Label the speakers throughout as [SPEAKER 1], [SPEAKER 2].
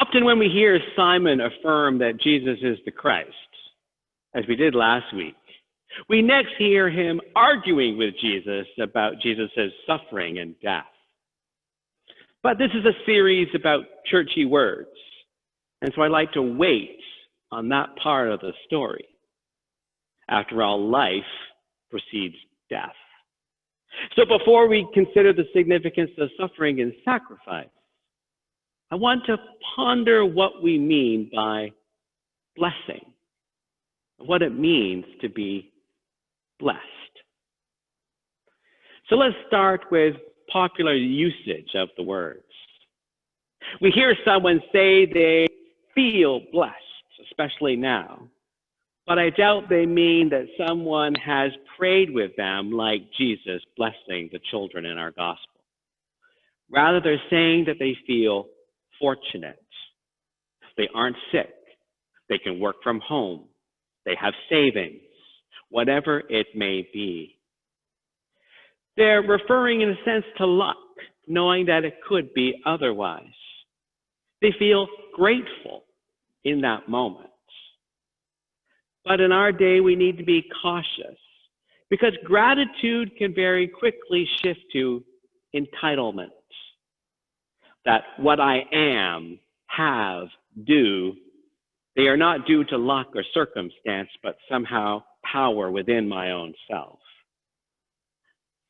[SPEAKER 1] Often when we hear Simon affirm that Jesus is the Christ, as we did last week, we next hear him arguing with Jesus about Jesus' suffering and death. But this is a series about churchy words, and so I like to wait on that part of the story. After all, life precedes death. So before we consider the significance of suffering and sacrifice, I want to ponder what we mean by blessing, what it means to be blessed. So let's start with popular usage of the words. We hear someone say they feel blessed, especially now, but I doubt they mean that someone has prayed with them like Jesus blessing the children in our gospel. Rather, they're saying that they feel fortunate. They aren't sick. They can work from home. They have savings, whatever it may be. They're referring in a sense to luck, knowing that it could be otherwise. They feel grateful in that moment. But in our day, we need to be cautious because gratitude can very quickly shift to entitlement. That what I am, have, do, they are not due to luck or circumstance, but somehow power within my own self.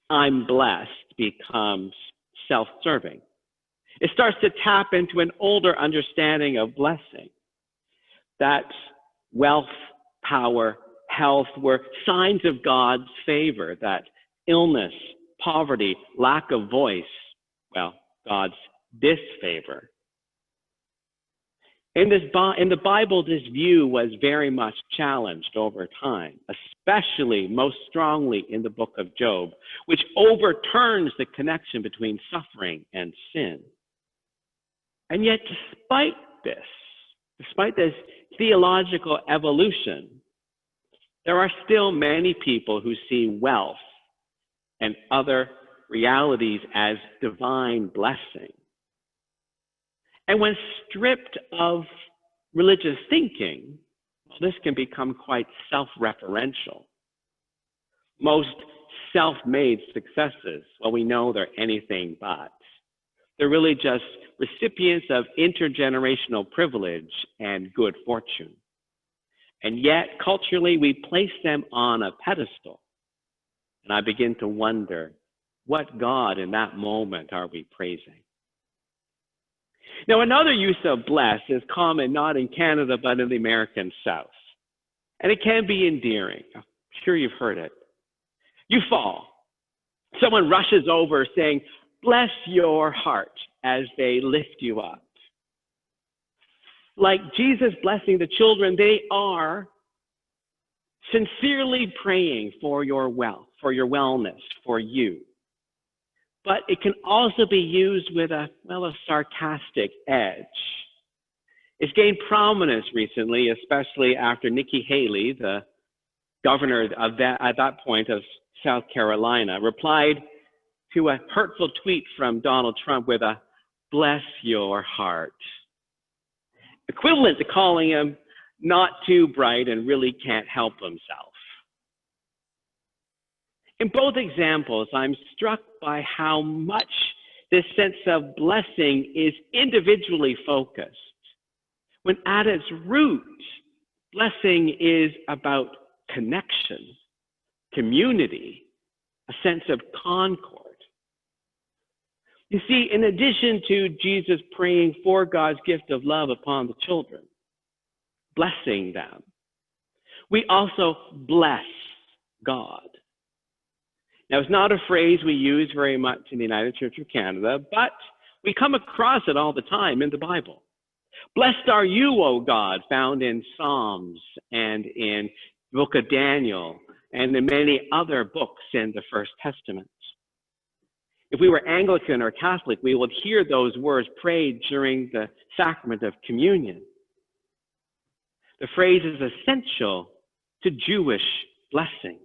[SPEAKER 1] I'm blessed becomes self-serving. It starts to tap into an older understanding of blessing. That wealth, power, health were signs of God's favor, that illness, poverty, lack of voice, well, God's disfavor. In the Bible, this view was very much challenged over time, especially most strongly in the book of Job, which overturns the connection between suffering and sin. And yet, despite this theological evolution, there are still many people who see wealth and other realities as divine blessing. And when stripped of religious thinking, this can become quite self-referential. Most self-made successes, well, we know they're anything but. They're really just recipients of intergenerational privilege and good fortune. And yet, culturally, we place them on a pedestal. And I begin to wonder, what God in that moment are we praising? Now, another use of bless is common not in Canada, but in the American South. And it can be endearing. I'm sure you've heard it. You fall. Someone rushes over saying, "Bless your heart," as they lift you up. Like Jesus blessing the children, they are sincerely praying for your wealth, for your wellness, for you. But it can also be used with a sarcastic edge. It's gained prominence recently, especially after Nikki Haley, the governor of at that point of South Carolina, replied to a hurtful tweet from Donald Trump with a "bless your heart," equivalent to calling him not too bright and really can't help himself. In both examples, I'm struck by how much this sense of blessing is individually focused, when at its root, blessing is about connection, community, a sense of concord. You see, in addition to Jesus praying for God's gift of love upon the children, blessing them, we also bless God. Now, it's not a phrase we use very much in the United Church of Canada, but we come across it all the time in the Bible. Blessed are you, O God, found in Psalms and in the book of Daniel and in many other books in the First Testament. If we were Anglican or Catholic, we would hear those words prayed during the sacrament of communion. The phrase is essential to Jewish blessings.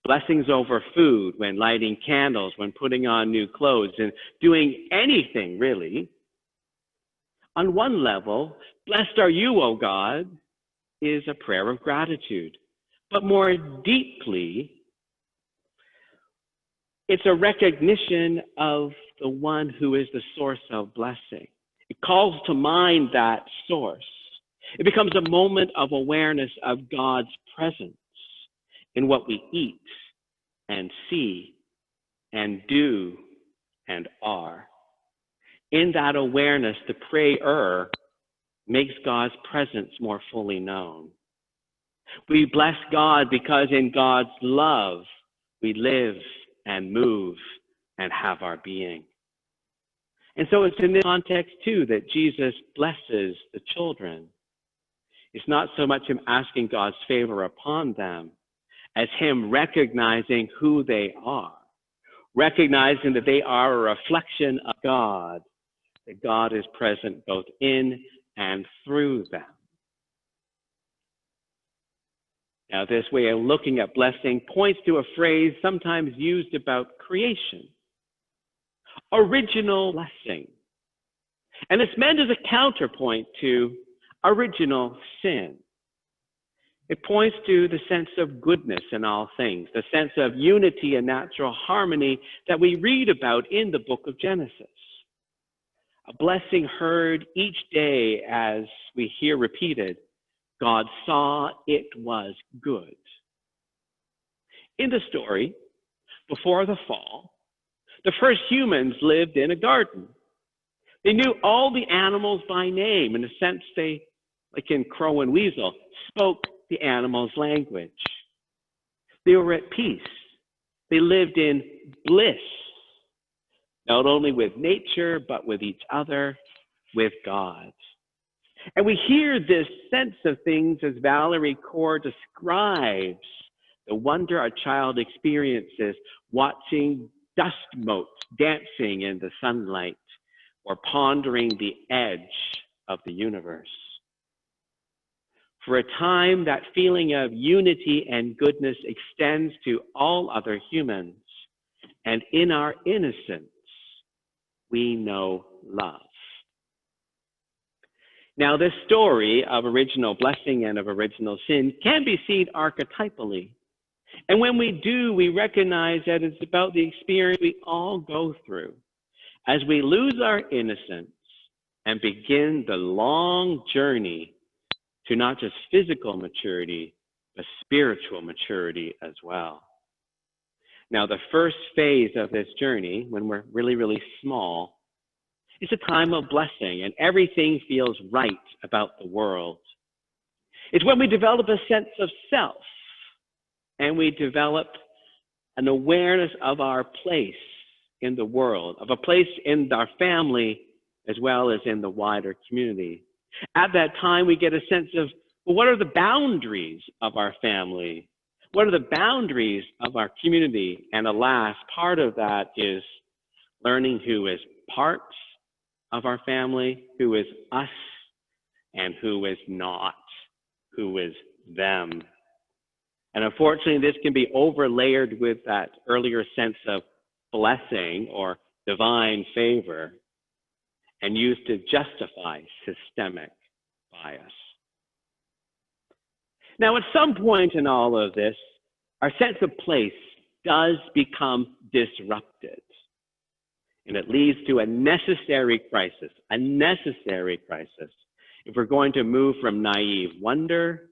[SPEAKER 1] Blessings over food, when lighting candles, when putting on new clothes, and doing anything really. On one level, blessed are you, O God, is a prayer of gratitude. But more deeply, it's a recognition of the one who is the source of blessing. It calls to mind that source. It becomes a moment of awareness of God's presence in what we eat and see and do and are. In that awareness, the prayer makes God's presence more fully known. We bless God because in God's love, we live and move and have our being. And so it's in this context, too, that Jesus blesses the children. It's not so much him asking God's favor upon them as him recognizing who they are, recognizing that they are a reflection of God, that God is present both in and through them. Now, this way of looking at blessing points to a phrase sometimes used about creation, original blessing. And it's meant as a counterpoint to original sin. It points to the sense of goodness in all things, the sense of unity and natural harmony that we read about in the book of Genesis. A blessing heard each day as we hear repeated, God saw it was good. In the story, before the fall, the first humans lived in a garden. They knew all the animals by name. In a sense, they, like in Crow and Weasel, spoke the animals' language. They were at peace. They lived in bliss, not only with nature, but with each other, with God. And we hear this sense of things as Valerie Kaur describes the wonder a child experiences watching dust motes dancing in the sunlight or pondering the edge of the universe. For a time, that feeling of unity and goodness extends to all other humans. And in our innocence, we know love. Now, this story of original blessing and of original sin can be seen archetypally. And when we do, we recognize that it's about the experience we all go through as we lose our innocence and begin the long journey to not just physical maturity, but spiritual maturity as well. Now, the first phase of this journey, when we're really, really small, it's a time of blessing and everything feels right about the world. It's when we develop a sense of self and we develop an awareness of our place in the world, of a place in our family as well as in the wider community. At that time, we get a sense of, well, what are the boundaries of our family? What are the boundaries of our community? And alas, part of that is learning who is part of our family, who is us, and who is not, who is them. And unfortunately, this can be overlayered with that earlier sense of blessing or divine favor and used to justify systemic bias. Now, at some point in all of this, our sense of place does become disrupted. And it leads to a necessary crisis, if we're going to move from naive wonder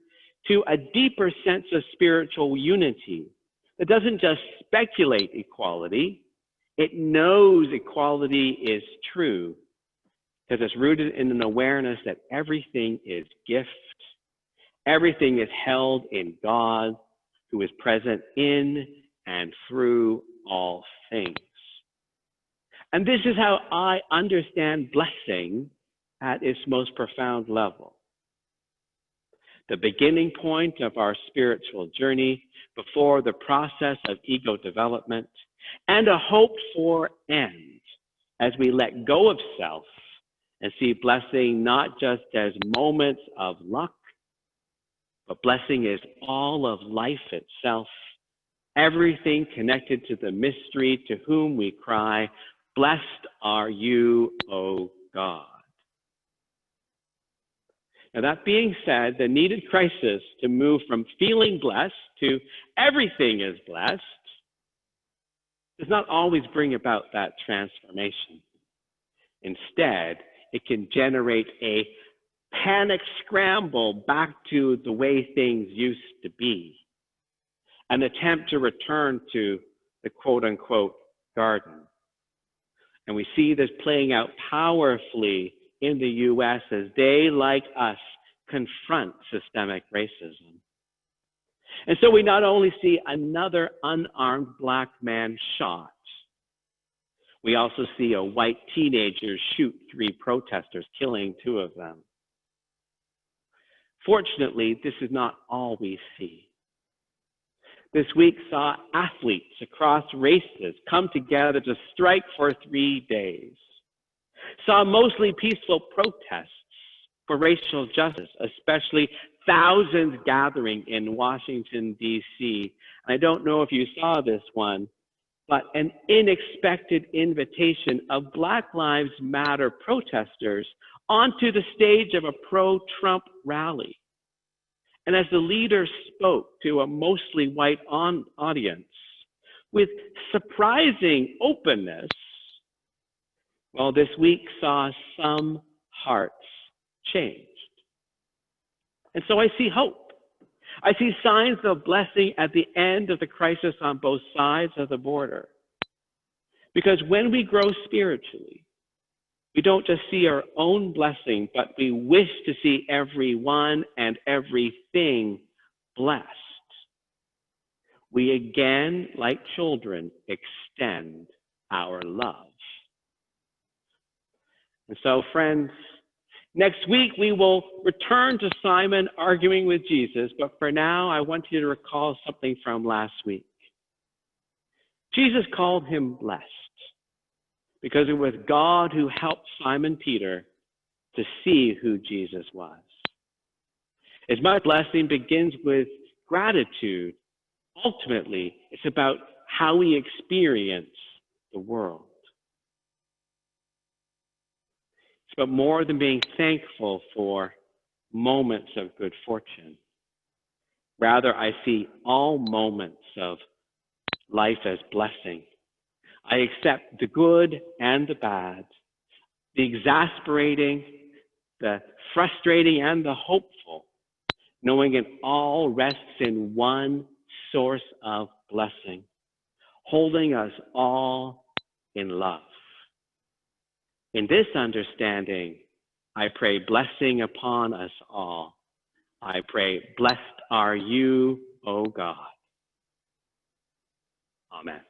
[SPEAKER 1] to a deeper sense of spiritual unity that doesn't just speculate equality, it knows equality is true because it's rooted in an awareness that everything is gift, everything is held in God, who is present in and through all things. And this is how I understand blessing at its most profound level. The beginning point of our spiritual journey before the process of ego development, and a hoped for end as we let go of self and see blessing not just as moments of luck, but blessing is all of life itself, everything connected to the mystery to whom we cry, blessed are you, O God. Now, that being said, the needed crisis to move from feeling blessed to everything is blessed does not always bring about that transformation. Instead, it can generate a panic scramble back to the way things used to be, an attempt to return to the quote-unquote garden. And we see this playing out powerfully in the U.S. as they, like us, confront systemic racism. And so we not only see another unarmed black man shot, we also see a white teenager shoot 3 protesters, killing 2 of them. Fortunately, this is not all we see. This week saw athletes across races come together to strike for 3 days. Saw mostly peaceful protests for racial justice, especially thousands gathering in Washington, D.C. I don't know if you saw this one, but an unexpected invitation of Black Lives Matter protesters onto the stage of a pro-Trump rally. And as the leader spoke to a mostly white audience with surprising openness, well, this week saw some hearts changed. And so I see hope. I see signs of blessing at the end of the crisis on both sides of the border. Because when we grow spiritually, we don't just see our own blessing, but we wish to see everyone and everything blessed. We again, like children, extend our love. And so, friends, next week we will return to Simon arguing with Jesus, but for now I want you to recall something from last week. Jesus called him blessed because it was God who helped Simon Peter to see who Jesus was. As my blessing begins with gratitude, ultimately it's about how we experience the world. It's about more than being thankful for moments of good fortune. Rather, I see all moments of life as blessing. I accept the good and the bad, the exasperating, the frustrating, and the hopeful, knowing it all rests in one source of blessing, holding us all in love. In this understanding, I pray blessing upon us all. I pray, blessed are you, O God. Amen.